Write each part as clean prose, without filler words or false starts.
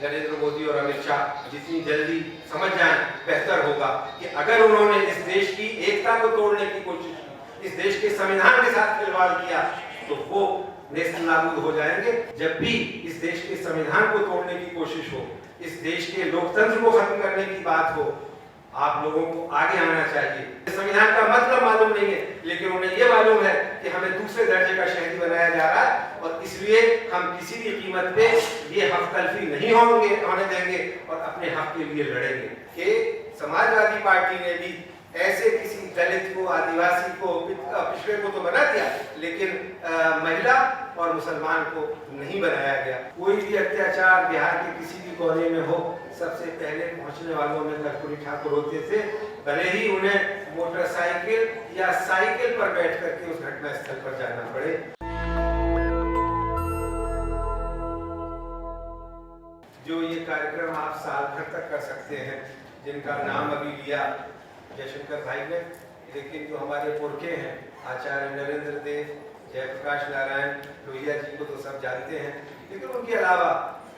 नरेंद्र मोदी और अमित शाह जितनी जल्दी समझ जाएं बेहतर होगा कि अगर उन्होंने इस देश की एकता को तोड़ने की कोशिश की, इस देश के संविधान के साथ खिलवाड़ किया, तो वो नेस्त नाबूद हो जाएंगे। जब भी इस देश के संविधान को तोड़ने की कोशिश हो, इस देश के लोकतंत्र को खत्म करने की बात हो, आप लोगों को आगे आना चाहिए। संविधान का मतलब मालूम नहीं है, लेकिन उन्हें यह मालूम है कि हमें दूसरे दर्जे का शहरी बनाया जा रहा है और इसलिए हम किसी भी कीमत पे ये हक तलफी नहीं होने देंगे और अपने हक के लिए लड़ेंगे। कि समाजवादी पार्टी ने भी ऐसे किसी दलित को, आदिवासी को, पिछड़े को तो बना दिया, लेकिन महिला और मुसलमान को नहीं बनाया गया। कोई भी अत्याचार बिहार के किसी भी कोने में हो, सबसे पहले पहुंचने वालों में कर्पूरी ठाकुर होते थे, भले ही उन्हें मोटरसाइकिल या साइकिल पर बैठ करके उस घटना स्थल पर जाना पड़े। जो ये कार्यक्रम आप साल भर तक कर सकते हैं, जिनका नाम अभी लिया जयशंकर भाई ने, लेकिन जो हमारे पुरखे हैं, आचार्य नरेंद्र देव, जयप्रकाश नारायण लोहिया जी को तो सब जानते हैं, लेकिन उनके अलावा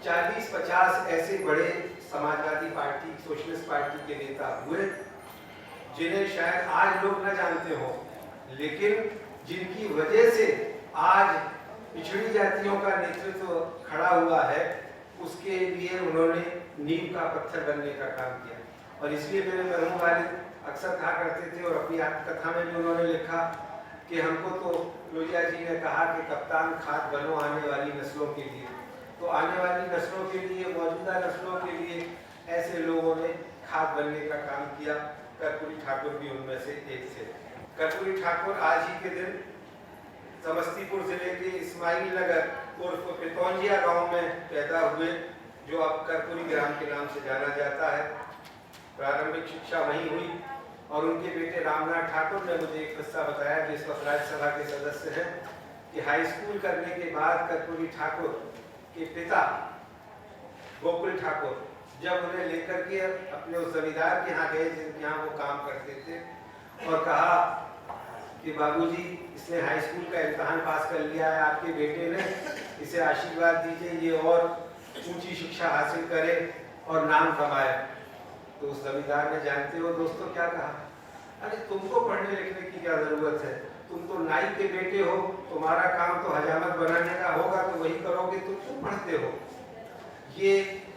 40-50 ऐसे बड़े समाजवादी पार्टी, सोशलिस्ट पार्टी के नेता हुए जिन्हें शायद आज लोग न जानते हो, लेकिन जिनकी वजह से आज पिछड़ी जातियों का नेतृत्व खड़ा हुआ है, उसके लिए उन्होंने नींव का पत्थर बनने का काम किया। और इसलिए मेरे मरहूम वालिद अक्सर कहा करते थे, और अपनी आत्मकथा में भी उन्होंने लिखा कि हमको तो लोहिया जी ने कहा कि कप्तान खाद बनो आने वाली नस्लों के लिए। तो आने वाली नस्लों के लिए, मौजूदा नस्लों के लिए ऐसे लोगों ने खाद बनने का काम किया। कर्पूरी ठाकुर भी उनमें से एक थे। कर्पूरी ठाकुर आज ही के दिन समस्तीपुर जिले के इस्माइल नगर उर्फ पितौंजिया गांव में पैदा हुए, जो अब कर्पूरी ग्राम के नाम से जाना जाता है। प्रारंभिक शिक्षा वहीं हुई और उनके बेटे रामनाथ ठाकुर ने मुझे एक किस्सा बताया, जो इस वक्त राज्यसभा के सदस्य हैं, कि हाई स्कूल करने के बाद कर्पूरी ठाकुर के पिता गोकुल ठाकुर जब उन्हें लेकर के अपने उस जमींदार के यहाँ गए जिनके यहाँ वो काम करते थे, और कहा कि बाबूजी, इसने हाई स्कूल का इम्तहान पास कर लिया है, आपके बेटे ने, इसे आशीर्वाद दीजिए, ये और ऊंची शिक्षा हासिल करे और नाम कमाए। तो उस जमींदार ने, जानते हो दोस्तों क्या कहा? अरे तुमको पढ़ने लिखने की क्या जरूरत है, तुम तो नाई के बेटे हो, तुम्हारा काम तो हजामत बनाने का होगा, तो वही करोगे, तुम क्यों पढ़ते हो? ये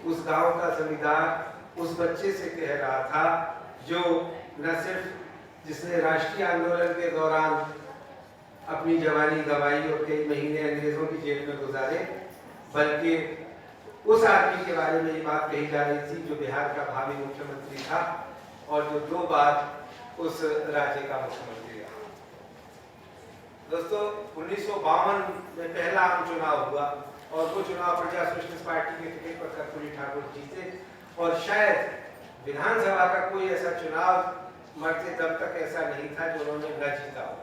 उस गांव का जमींदार उस बच्चे से कह रहा था जो न सिर्फ जिसने राष्ट्रीय आंदोलन के दौरान अपनी जवानी गंवाई और कई महीने अंग्रेजों की जेल में गुजारे, बल्कि उस आदमी के बारे में ये बात कही जा रही थी जो बिहार का भावी मुख्यमंत्री था और जो 2 बार उस राज्य का मुख्यमंत्री रहा। दोस्तों, 1952 में पहला आम चुनाव हुआ और वो चुनाव प्रजा सोशलिस्ट पार्टी के टिकट पर कर्पूरी ठाकुर जीते, और शायद विधानसभा का कोई ऐसा चुनाव मरते दम तक ऐसा नहीं था जो उन्होंने न जीता हो।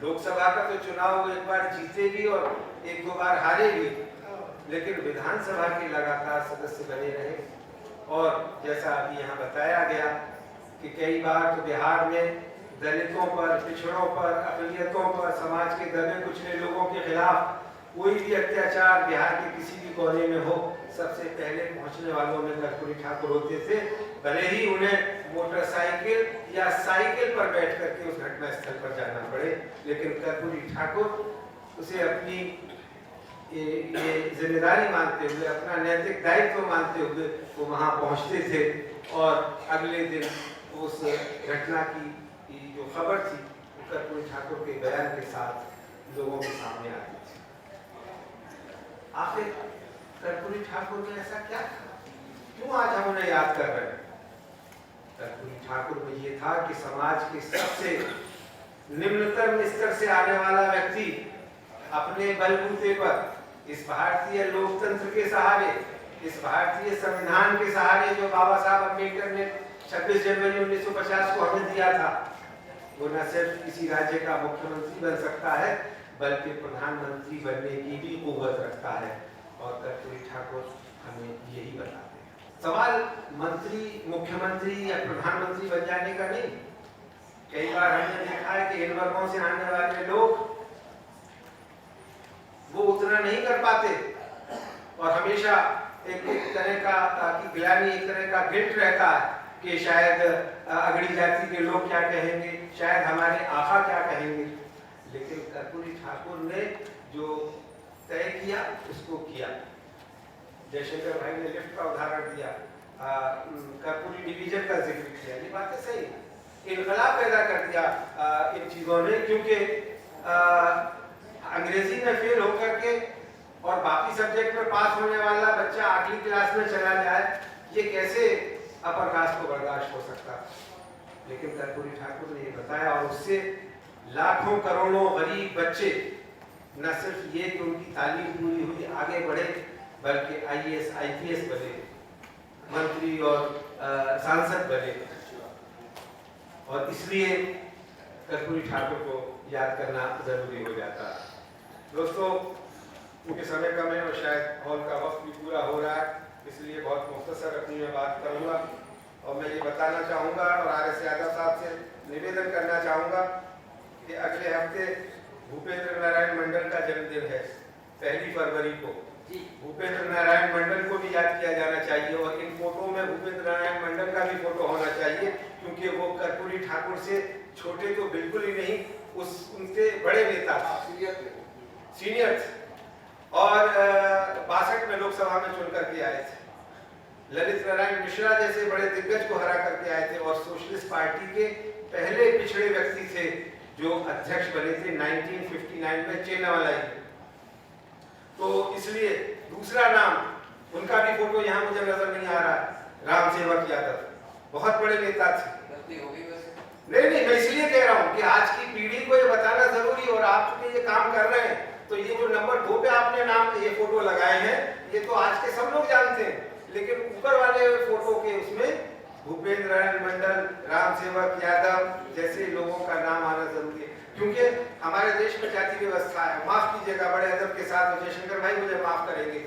लोकसभा का तो चुनाव वो एक बार जीते भी और 1-2 बार हारे भी, लेकिन विधानसभा के लगातार सदस्य बने रहे। और जैसा अभी यहाँ बताया गया कि कई बार तो बिहार में दलितों पर, पिछड़ों पर, अकलियतों पर, समाज के दबे कुचले लोगों के खिलाफ कोई भी अत्याचार बिहार के किसी भी कोने में हो, सबसे पहले पहुंचने वालों में कर्पूरी ठाकुर होते थे, भले ही उन्हें मोटरसाइकिल या साइकिल पर बैठ करके उस घटना स्थल पर जाना पड़े, लेकिन कर्पूरी ठाकुर उसे अपनी ये जिम्मेदारी मानते हुए, अपना नैतिक दायित्व मानते हुए वो वहाँ पहुँचते थे, और अगले दिन उस घटना की जो खबर थी वो कर्पूरी ठाकुर के बयान के साथ लोगों के सामने आती थी। आखिर कर्पूरी ठाकुर में ऐसा क्या था, क्यों आज हम उन्हें याद कर रहे हैं? कर्पूरी ठाकुर में ये था कि समाज के सबसे निम्नतम स्तर से आने वाला व्यक्ति अपने बलबूते पर, इस भारतीय लोकतंत्र के सहारे, इस भारतीय संविधान के सहारे जो बाबा साहब अम्बेडकर ने 26 जनवरी 1950 को हमें दिया था, वो न सिर्फ किसी राज्य का मुख्यमंत्री बन सकता है, बल्कि प्रधानमंत्री बनने की भी कुव्वत रखता है। और कर्पूरी ठाकुर हमें यही बताते हैं। सवाल मंत्री, मुख्यमंत्री या प्रधानमंत्री बन जाने का नहीं। कई बार हमने देखा है कि इन वर्गों से आने वाले लोग वो उतना नहीं कर पाते और हमेशा एक तरह का की गिलानी, एक तरह का गिल्ट रहता है कि शायद अगड़ी जाति के लोग क्या कहेंगे, शायद हमारे आका क्या कहेंगे। लेकिन कर्पूरी ठाकुर ने जो तय किया उसको किया। जयशंकर भाई ने लिफ्ट का उदाहरण दिया, कर्पूरी डिवीजन का जिक्र किया, ये बातें सही, इनकलाब पैदा कर दिया इन चीजों ने, क्योंकि अंग्रेजी में फेल होकर के और बाकी सब्जेक्ट में पास होने वाला बच्चा 8वीं क्लास में चला जाए, ये कैसे अपर कास्ट को बर्दाश्त हो सकता। लेकिन कर्पूरी ठाकुर ने ये बताया और उससे लाखों करोड़ों गरीब बच्चे न सिर्फ ये कि उनकी तालीम पूरी हुई, आगे बढ़े, बल्कि IAS IPS बने, मंत्री और सांसद बने। और इसलिए कर्पूरी ठाकुर को याद करना जरूरी हो जाता। दोस्तों, क्योंकि समय कम है और शायद हॉल का वक्त भी पूरा हो रहा है, इसलिए बहुत मुख्तसर अपनी मैं बात करूंगा। और मैं ये बताना चाहूँगा और RS यादव साहब से निवेदन करना चाहूँगा कि अगले हफ्ते भूपेंद्र नारायण मंडल का जन्मदिन है, 1 फरवरी को। भूपेंद्र नारायण मंडल को भी याद किया जाना चाहिए और इन फोटो में भूपेंद्र नारायण मंडल का भी फोटो होना चाहिए, क्योंकि वो कर्पूरी ठाकुर से छोटे तो बिल्कुल ही नहीं, उनसे बड़े नेता, सीनियर थे और 62 में लोकसभा में चुन करके आए थे। ललित नारायण मिश्रा जैसे बड़े दिग्गज को हरा करके आए थे और सोशलिस्ट पार्टी के पहले पिछड़े व्यक्ति थे जो अध्यक्ष बने थे 1959 में चेन्नामलाई। तो इसलिए दूसरा नाम, उनका भी फोटो यहाँ मुझे नजर नहीं आ रहा है, राम सेवक यादव, बहुत बड़े नेता थे। नहीं, मैं इसलिए कह रहा हूँ कि आज की पीढ़ी को ये बताना जरूरी, और आप चूंकि ये काम कर रहे हैं तो ये जो नंबर 2 पे आपने नाम ये फोटो लगाए हैं, ये तो आज के सब लोग जानते हैं, लेकिन ऊपर वाले फोटो के उसमें भूपेंद्र नारायण मंडल, राम सेवक यादव जैसे लोगों का नाम आना जरूरी है, क्योंकि हमारे देश में जाति व्यवस्था है। माफ कीजिएगा, बड़े अदब के साथ जयशंकर भाई मुझे माफ करेंगे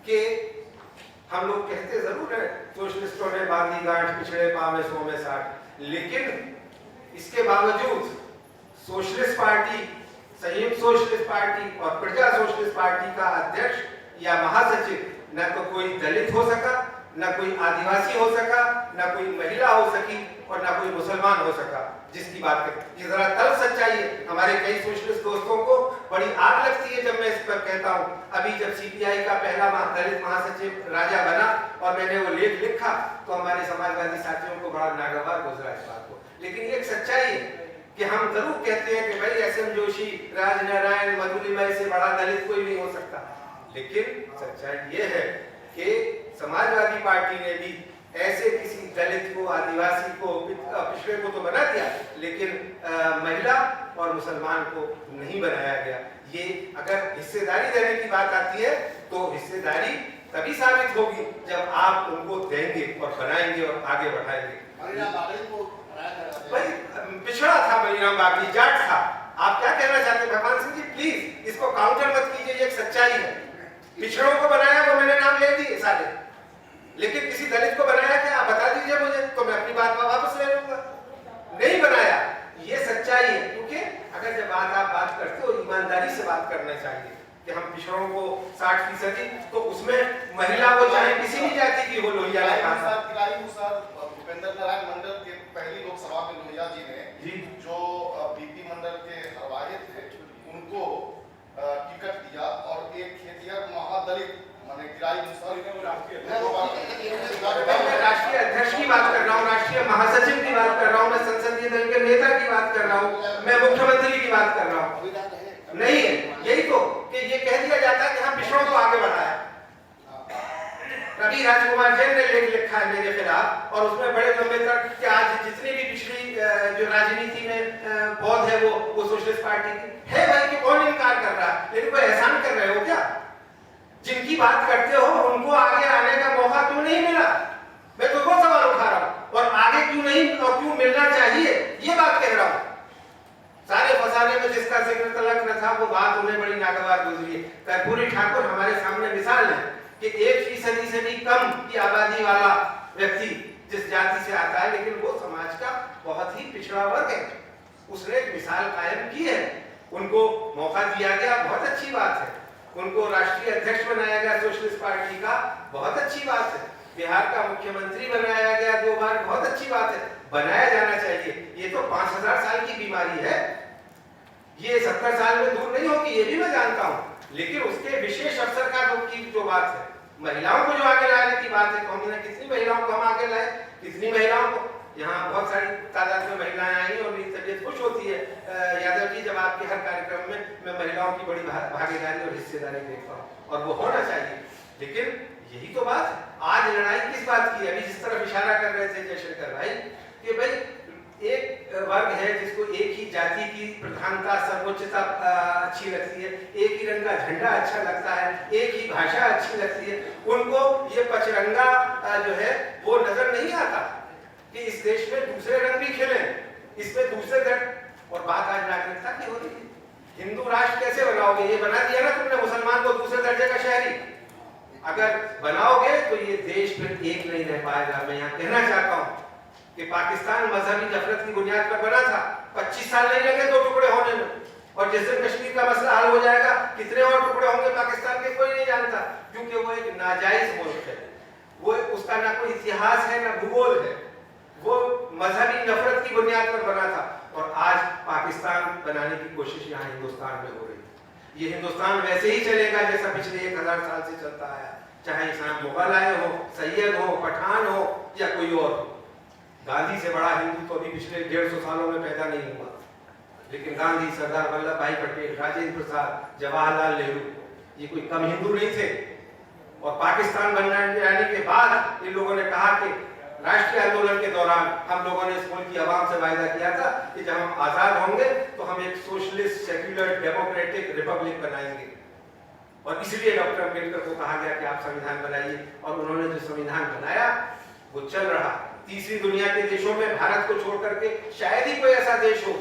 कि हम लोग कहते जरूर है सोशलिस्टों ने बांधी गांठ पिछड़े पांव में 100 में 60, लेकिन इसके बावजूद सोशलिस्ट पार्टी, संयुक्त सोशलिस्ट पार्टी और प्रजा सोशलिस्ट पार्टी का अध्यक्ष या महासचिव न तो कोई दलित हो सका, न कोई आदिवासी हो सका, न कोई महिला हो सकी और न कोई मुसलमान हो सका, जिसकी बात करें। ये जरा तल्ख सच्चाई है। हमारे कई सोशलिस्ट दोस्तों को बड़ी आग लगती है जब मैं इस पर कहता हूँ। अभी जब CPI का पहला दलित महासचिव राजा बना और मैंने वो लेख लिखा तो हमारे समाजवादी साथियों को बड़ा नागवार गुजरा इस बात को, लेकिन ये एक सच्चाई है कि हम जरूर कहते हैं कि भाई SM जोशी, राजनारायण, मधुलिमय से बड़ा दलित कोई नहीं हो सकता, लेकिन सच्चाई ये है कि समाजवादी पार्टी ने भी ऐसे किसी दलित को, आदिवासी को, पिछड़े को तो बना दिया, लेकिन महिला और मुसलमान को नहीं बनाया गया। ये अगर हिस्सेदारी देने की बात आती है तो हिस्सेदारी तभी साबित होगी जब आप उनको देंगे और बनाएंगे और आगे बढ़ाएंगे। भाई पिछड़ा था बलिराम बागड़ी, जाट था। आप क्या कहना चाहते हैं भगवान सिंह जी? प्लीज इसको काउंटर मत कीजिए, ये एक सच्चाई है। पिछड़ों को बनाया वो मैंने नाम ले दिए सारे, लेकिन किसी दलित को बनाया क्या? आप बता दीजिए मुझे, तो मैं अपनी बात वापस ले लूंगा। नहीं बनाया, ये सच्चाई है। क्योंकि अगर जब आप बात करते हो ईमानदारी से बात करना चाहिए कि हम पिछड़ों को 60%, तो उसमें महिला को चाहे किसी भी जाति की हो, लोहिया भूपेंद्र नारायण मंडल के पहली लोकसभा में लोहिया जी ने जो BP मंडल के हरवाहे थे उनको टिकट दिया और एक खेतिहर महादलित माने गिराई राष्ट्रीय अध्यक्ष की बात कर रहा हूँ, राष्ट्रीय महासचिव की बात कर रहा हूँ, मैं संसदीय दल के नेता की बात कर रहा हूँ, मैं मुख्यमंत्री की बात कर रहा हूँ। नहीं है, यही तो कि ये कह दिया जाता है कि हम पिछड़ों को आगे बढ़ाया। रवि राजकुमार जैन ने लेख लिखा है मेरे खिलाफ और उसमें बड़े लंबे तक कि आज जितनी भी पिछली जो राजनीति में पौध है वो सोशलिस्ट पार्टी की है। भाई कि कौन इनकार कर रहा है, लेकिन कोई एहसान कर रहे हो क्या? जिनकी बात करते हो उनको आगे आने का मौका क्यों नहीं मिला? मैं तो वो सवाल उठा रहा हूँ, और आगे क्यों नहीं और क्यों मिलना चाहिए ये बात कह रहा हूँ। सारे फसाने में जिसका जिक्र तलक न था वो बात उन्हें बड़ी नागवार गुजरी है। कर्पूरी ठाकुर हमारे सामने मिसाल है कि 1% से भी कम की आबादी वाला व्यक्ति जिस जाति से आता है, लेकिन वो समाज का बहुत ही पिछड़ा वर्ग है। उसने एक मिसाल कायम की है, उनको मौका दिया गया, बहुत अच्छी बात है। उनको राष्ट्रीय अध्यक्ष बनाया गया सोशलिस्ट पार्टी का, बहुत अच्छी बात है। बिहार का मुख्यमंत्री बनाया गया 2 बार, बहुत अच्छी बात है, बनाया जाना चाहिए। ये तो 5000 साल की बीमारी है, ये 70 साल में दूर नहीं होगी, ये भी मैं जानता हूँ। लेकिन उसके विशेष अवसर का की जो बात है, महिलाओं को जो आगे लाने की बात है, हमने कितनी महिलाओं को हम आगे लाए, कितनी महिलाओं को, यहाँ बहुत सारी तादाद में महिलाएं आई और मेरी तबीयत खुश होती है यादव जी, जब आपके हर कार्यक्रम में मैं महिलाओं की बड़ी भागीदारी और हिस्सेदारी देखता हूँ, और वो होना चाहिए। लेकिन यही तो बात है, आज लड़ाई किस बात की है? अभी जिस तरफ इशारा कर रहे थे जयशंकर भाई, कि भाई एक वर्ग है जिसको एक ही जाति की प्रधानता सर्वोच्चता अच्छी लगती है, एक ही रंग का झंडा अच्छा लगता है, एक ही भाषा अच्छी लगती है, उनको ये पचरंगा जो है वो नजर नहीं आता कि इस देश में दूसरे रंग भी खिले, इसमें दूसरे दर्द। और बात आज नागरिकता की हो रही है। हिंदू राष्ट्र कैसे बनाओगे? ये बना दिया ना तुमने मुसलमान को दूसरे दर्जे का शहरी। अगर बनाओगे तो ये देश फिर एक नहीं रह पाएगा। मैं यहाँ कहना चाहता हूँ कि पाकिस्तान मजहबी नफरत की बुनियाद पर बना था, 25 साल नहीं लगे 2 टुकड़े होने में, और जिस दिन कश्मीर का मसला हल हो जाएगा कितने और टुकड़े होंगे पाकिस्तान के कोई नहीं जानता, क्योंकि वो एक नाजायज मुल्क है, वो उसका ना कोई इतिहास है ना भूगोल है, वो मजहबी नफरत की बुनियाद पर बना था। और आज पाकिस्तान बनाने की कोशिश यहाँ हिंदुस्तान में हो रही है। ये हिंदुस्तान वैसे ही चलेगा जैसा पिछले 1000 साल से चलता आया, चाहे इंसान मुगल आए हो, सैयद हो, पठान हो या कोई और हो। गांधी से बड़ा हिंदू तो अभी पिछले 150 सालों में पैदा नहीं हुआ, लेकिन गांधी, सरदार वल्लभ भाई पटेल, राजेंद्र प्रसाद, जवाहरलाल नेहरू, ये कोई कम हिंदू नहीं थे। और पाकिस्तान बनने के बाद इन लोगों ने कहा कि राष्ट्रीय आंदोलन के दौरान हम लोगों ने इस मुल्क की आवाम से वायदा किया था कि जब हम आजाद होंगे तो हम एक सोशलिस्ट, सेक्युलर, डेमोक्रेटिक रिपब्लिक बनाएंगे। और इसलिए डॉक्टर अम्बेडकर को कहा गया कि आप संविधान बनाइए, और उन्होंने जो संविधान बनाया वो चल रहा। तीसरी दुनिया के देशों में भारत को छोड़ करके शायद ही कोई ऐसा देश हो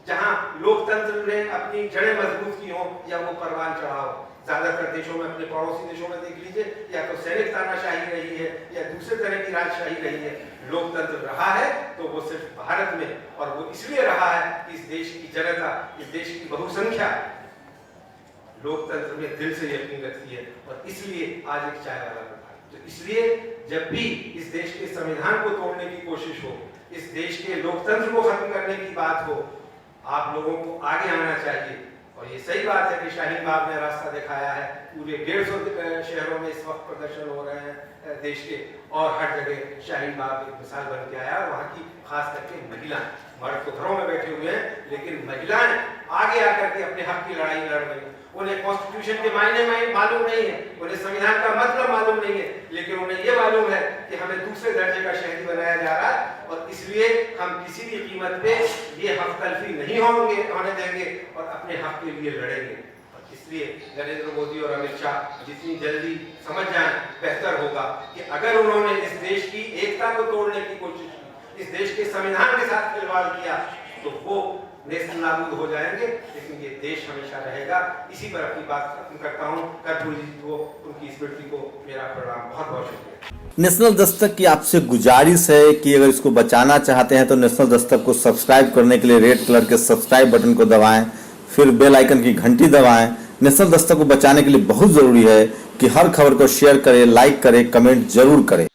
जहां लोकतंत्र ने अपनी जड़ें मजबूत की हो या वो परवान चढ़ा हो। ज्यादातर देशों में, अपने पड़ोसी देशों में देख लीजिए, या तो सैनिक तानाशाही रही है या दूसरे तरह की राजशाही रही है। लोकतंत्र रहा है तो वो सिर्फ भारत में, और वो इसलिए रहा है कि इस देश की जनता, इस देश की बहुसंख्या लोकतंत्र में दिल से यकीन रखती है, और इसलिए आज एक चाय वाला प्रभाव। तो इसलिए जब भी इस देश के संविधान को तोड़ने की कोशिश हो, इस देश के लोकतंत्र को खत्म करने की बात हो, आप लोगों को आगे आना चाहिए। और ये सही बात है कि शाहीन बाग ने रास्ता दिखाया है, पूरे 150 शहरों में इस वक्त प्रदर्शन हो रहे हैं देश के, और हर जगह शाहीन बाग एक मिसाल बन के आया। और वहाँ की खास करके महिलाएं, मर्द तो घरों में बैठे हुए हैं, लेकिन महिलाएं आगे आकर के अपने हक की लड़ाई लड़ रही हैं। उन्हें कॉन्स्टिट्यूशन के मायने मालूम नहीं है, उन्हें संविधान का मतलब मालूम नहीं है, लेकिन उन्हें यह मालूम है कि हमें दूसरे दर्जे का शहरी बनाया जा रहा है, और इसलिए हम किसी भी कीमत पे ये हक तलफी नहीं होने देंगे और अपने हक के लिए लड़ेंगे। और इसलिए नरेंद्र मोदी और अमित शाह जितनी जल्दी समझ जाएं बेहतर होगा कि अगर उन्होंने इस देश की एकता को तोड़ने की कोशिश की, इस देश के संविधान के साथ खिलवाड़ किया, तो वो नेस्त नाबूद हो जाएंगे, लेकिन ये देश हमेशा रहेगा। इसी पर अपनी बात खत्म करता हूँ। कर्पूरी जी को, उनकी स्मृति को मेरा प्रणाम, बहुत बहुत शुक्रिया। नेशनल दस्तक की आपसे गुजारिश है कि अगर इसको बचाना चाहते हैं तो नेशनल दस्तक को सब्सक्राइब करने के लिए रेड कलर के सब्सक्राइब बटन को दबाएं, फिर बेल आइकन की घंटी दबाएं। नेशनल दस्तक को बचाने के लिए बहुत जरूरी है कि हर खबर को शेयर करें, लाइक करें, कमेंट जरूर करें।